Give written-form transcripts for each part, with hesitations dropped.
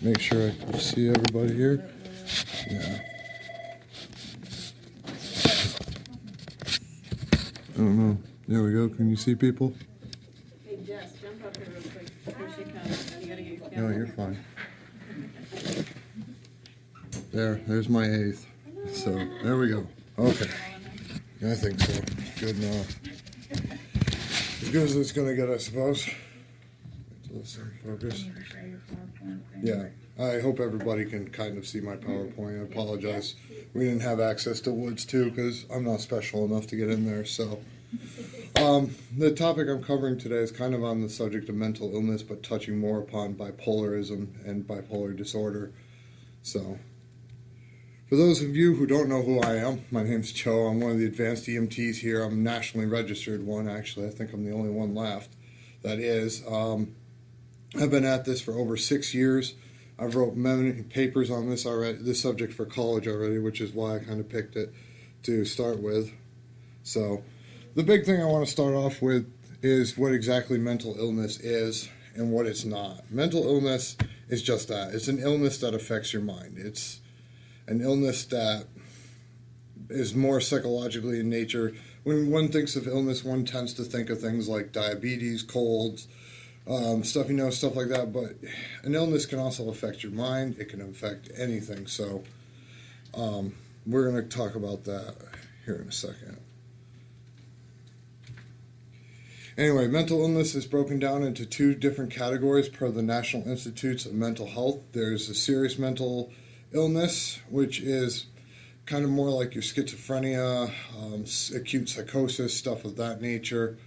make sure I can see everybody here. Yeah. I don't know. There we go. Can you see people? Hey, Jess, jump up here real quick. Here she comes. You gotta get your No, camera. you're fine. There's my eighth. So, there we go. Okay. I think so. Good enough. As good as it's going to get, I suppose. Listen, focus. Yeah. I hope everybody can kind of see my PowerPoint. I apologize. We didn't have access to Woods, too, because I'm not special enough to get in there. So, the topic I'm covering today is kind of on the subject of mental illness, but touching more upon bipolarism and bipolar disorder. So, for those of you who don't know who I am, my name's Joe. I'm one of the advanced EMTs here. I'm a nationally registered one, actually. I think I'm the only one left. That is. I've been at this for over 6 years. I've wrote many papers on this already, this subject for college already, which is why I kind of picked it to start with. So, the big thing I want to start off with is what exactly mental illness is and what it's not. Mental illness is just that. It's an illness that affects your mind. It's an illness that is more psychologically in nature. When one thinks of illness, one tends to think of things like diabetes, colds, stuff like that. But an illness can also affect your mind. It can affect anything. So we're going to talk about that here in a second. Anyway, mental illness is broken down into 2 different categories per the National Institutes of Mental Health. There's a serious mental illness, which is kind of more like your schizophrenia, acute psychosis, stuff of that nature.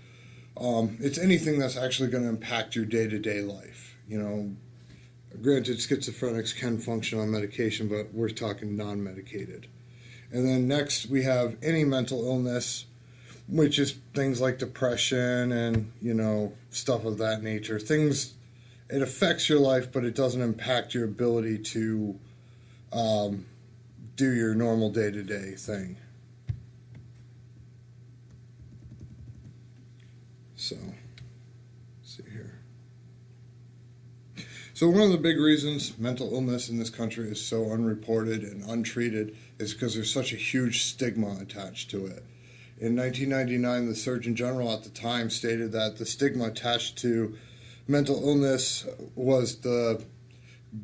It's anything that's actually going to impact your day-to-day life. You know, granted, schizophrenics can function on medication, but we're talking non-medicated. And then next, we have any mental illness, which is things like depression and, stuff of that nature. Things, it affects your life, but it doesn't impact your ability to do your normal day-to-day thing. So, let's see here. So one of the big reasons mental illness in this country is so unreported and untreated is because there's such a huge stigma attached to it. In 1999, the Surgeon General at the time stated that the stigma attached to mental illness was the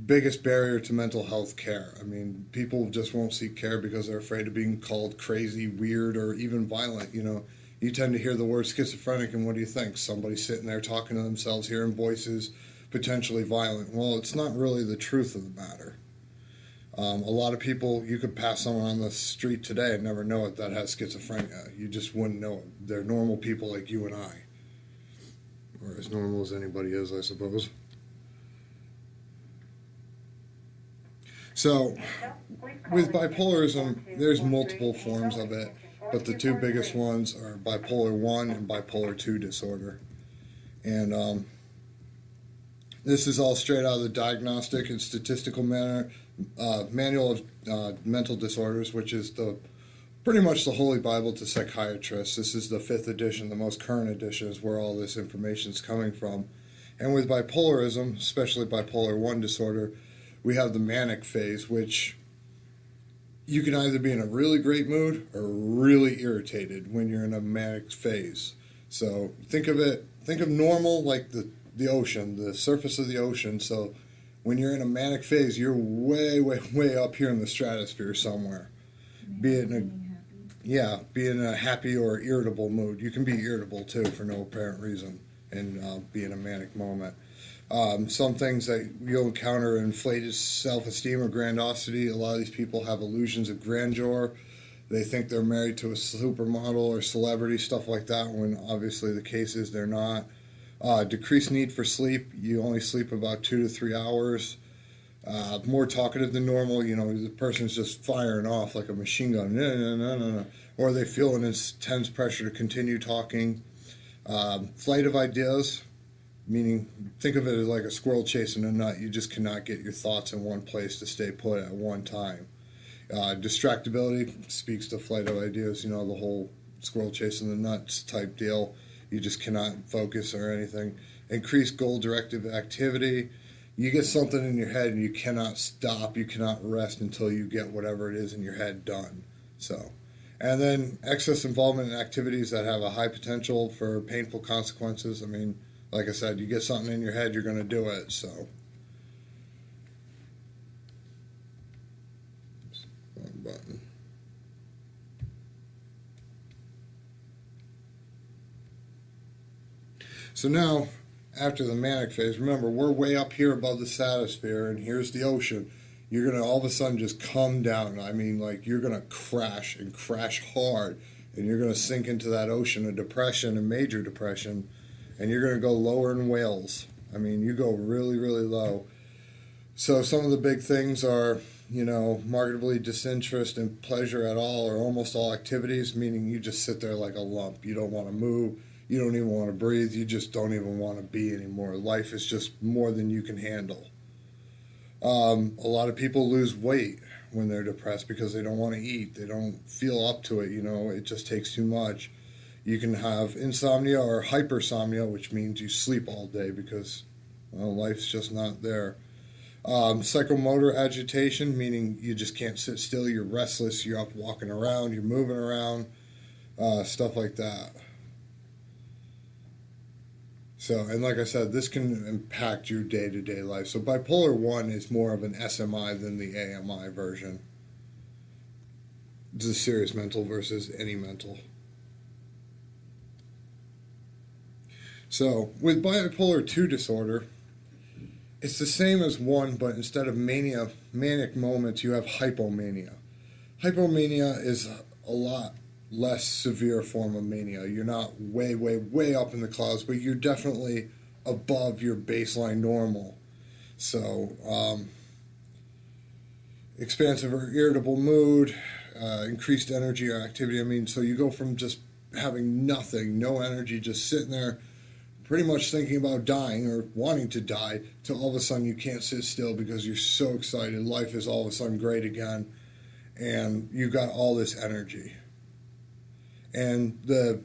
biggest barrier to mental health care. I mean, people just won't seek care because they're afraid of being called crazy, weird, or even violent. You tend to hear the word schizophrenic, and what do you think? Somebody sitting there talking to themselves, hearing voices, potentially violent. Well, it's not really the truth of the matter. A lot of people, you could pass someone on the street today and never know it that has schizophrenia. You just wouldn't know it. They're normal people like you and I. Or as normal as anybody is, I suppose. So, with bipolarism, there's multiple forms of it, but the 2 biggest ones are bipolar 1 and bipolar 2 disorder. And this is all straight out of the Diagnostic and Statistical Manual of Mental Disorders, which is pretty much the Holy Bible to psychiatrists. This is the 5th edition, the most current edition is where all this information is coming from. And with bipolarism, especially bipolar 1 disorder, we have the manic phase, which you can either be in a really great mood or really irritated when you're in a manic phase. So think of normal like the ocean, the surface of the ocean. So when you're in a manic phase, you're way, way, way up here in the stratosphere somewhere. Be it in a happy or irritable mood. You can be irritable too for no apparent reason and be in a manic moment. Some things that you'll encounter: inflated self-esteem or grandiosity. A lot of these people have illusions of grandeur. They think they're married to a supermodel or celebrity, stuff like that, when obviously the case is they're not. Decreased need for sleep. You only sleep about 2 to 3 hours. More talkative than normal. The person's just firing off like a machine gun. No. Or they feel an intense pressure to continue talking. Flight of ideas. Meaning, think of it as like a squirrel chasing a nut. You just cannot get your thoughts in one place to stay put at one time. Distractibility speaks to flight of ideas, the whole squirrel chasing the nuts type deal. You just cannot focus or anything. Increased goal-directed activity. You get something in your head and you cannot stop, you cannot rest until you get whatever it is in your head done. So, and then excess involvement in activities that have a high potential for painful consequences. I mean, like I said, you get something in your head, you're going to do it. So, wrong button. So now, after the manic phase, remember, we're way up here above the stratosphere, and here's the ocean. You're going to all of a sudden just come down. I mean, like, you're going to crash and crash hard, and you're going to sink into that ocean of depression and major depression, and you're going to go lower in whales. I mean, you go really, really low. So some of the big things are, markedly disinterest in pleasure at all or almost all activities, meaning you just sit there like a lump. You don't want to move. You don't even want to breathe. You just don't even want to be anymore. Life is just more than you can handle. A lot of people lose weight when they're depressed because they don't want to eat. They don't feel up to it. It just takes too much. You can have insomnia or hypersomnia, which means you sleep all day because life's just not there. Psychomotor agitation, meaning you just can't sit still. You're restless. You're up walking around. You're moving around. Stuff like that. So, and like I said, this can impact your day-to-day life. So bipolar 1 is more of an SMI than the AMI version. It's a serious mental versus any mental. So, with bipolar 2 disorder, it's the same as 1, but instead of manic moments, you have hypomania. Hypomania is a lot less severe form of mania. You're not way, way, way up in the clouds, but you're definitely above your baseline normal. So, expansive or irritable mood, increased energy or activity. I mean, so you go from just having nothing, no energy, just sitting there, pretty much thinking about dying or wanting to die, to all of a sudden you can't sit still because you're so excited. Life is all of a sudden great again, and you got all this energy. And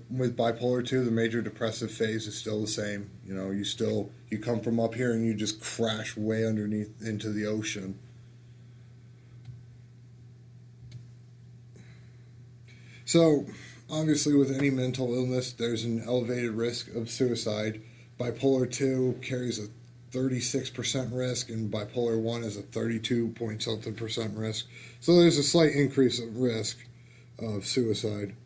with bipolar 2, the major depressive phase is still the same. You come from up here and you just crash way underneath into the ocean. So, obviously, with any mental illness, there's an elevated risk of suicide. Bipolar 2 carries a 36% risk, and bipolar 1 is a 32-point-something% risk. So there's a slight increase of risk of suicide.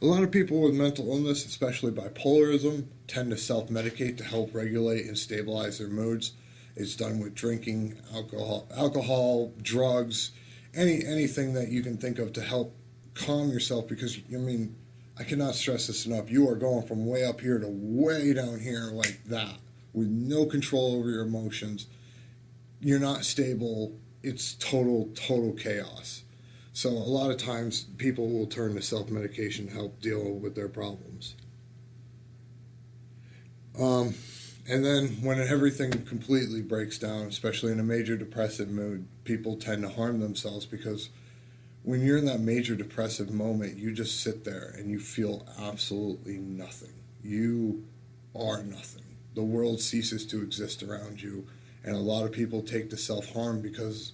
A lot of people with mental illness, especially bipolarism, tend to self-medicate to help regulate and stabilize their moods. It's done with drinking, alcohol, drugs, anything that you can think of to help calm yourself, because, I cannot stress this enough. You are going from way up here to way down here like that with no control over your emotions. You're not stable. It's total chaos. So a lot of times people will turn to self-medication to help deal with their problems. And then when everything completely breaks down, especially in a major depressive mood, people tend to harm themselves, because when you're in that major depressive moment, you just sit there and you feel absolutely nothing. You are nothing. The world ceases to exist around you. And a lot of people take to self-harm because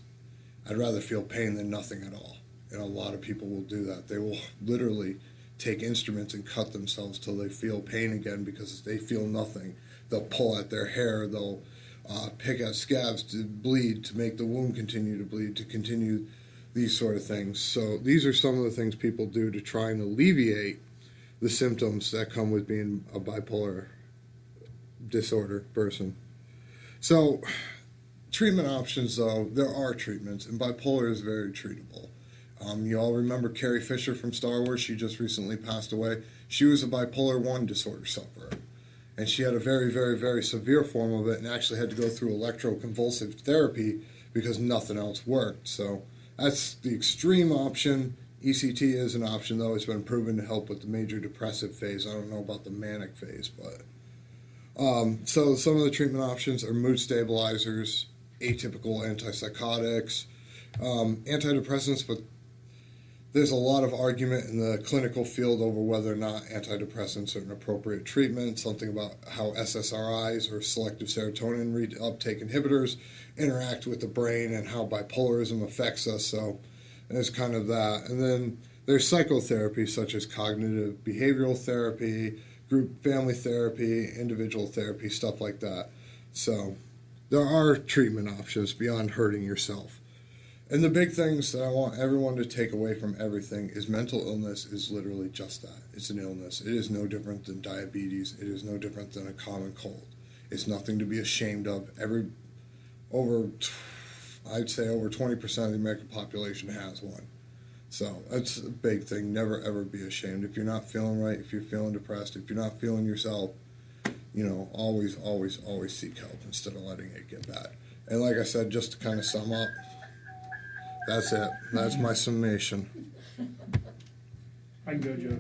I'd rather feel pain than nothing at all. And a lot of people will do that. They will literally take instruments and cut themselves till they feel pain again because they feel nothing. They'll pull at their hair. They'll pick at scabs to bleed, to make the wound continue to bleed, to continue these sort of things. So these are some of the things people do to try and alleviate the symptoms that come with being a bipolar disorder person. So treatment options, though, there are treatments, and bipolar is very treatable. You all remember Carrie Fisher from Star Wars. She just recently passed away. She was a bipolar 1 disorder sufferer, and she had a very, very, very severe form of it and actually had to go through electroconvulsive therapy because nothing else worked. So that's the extreme option. ECT is an option, though. It's been proven to help with the major depressive phase. I don't know about the manic phase, but so some of the treatment options are mood stabilizers, atypical antipsychotics, antidepressants, but there's a lot of argument in the clinical field over whether or not antidepressants are an appropriate treatment, something about how SSRIs or selective serotonin uptake inhibitors interact with the brain and how bipolarism affects us. So there's kind of that. And then there's psychotherapy such as cognitive behavioral therapy, group family therapy, individual therapy, stuff like that. So there are treatment options beyond hurting yourself. And the big things that I want everyone to take away from everything is mental illness is literally just that. It's an illness. It is no different than diabetes. It is no different than a common cold. It's nothing to be ashamed of. I'd say over 20% of the American population has one. So that's a big thing. Never ever be ashamed. If you're not feeling right, if you're feeling depressed, if you're not feeling yourself, always, always, always seek help instead of letting it get bad. And like I said, just to kind of sum up, that's it. That's my summation. I can go, Joe.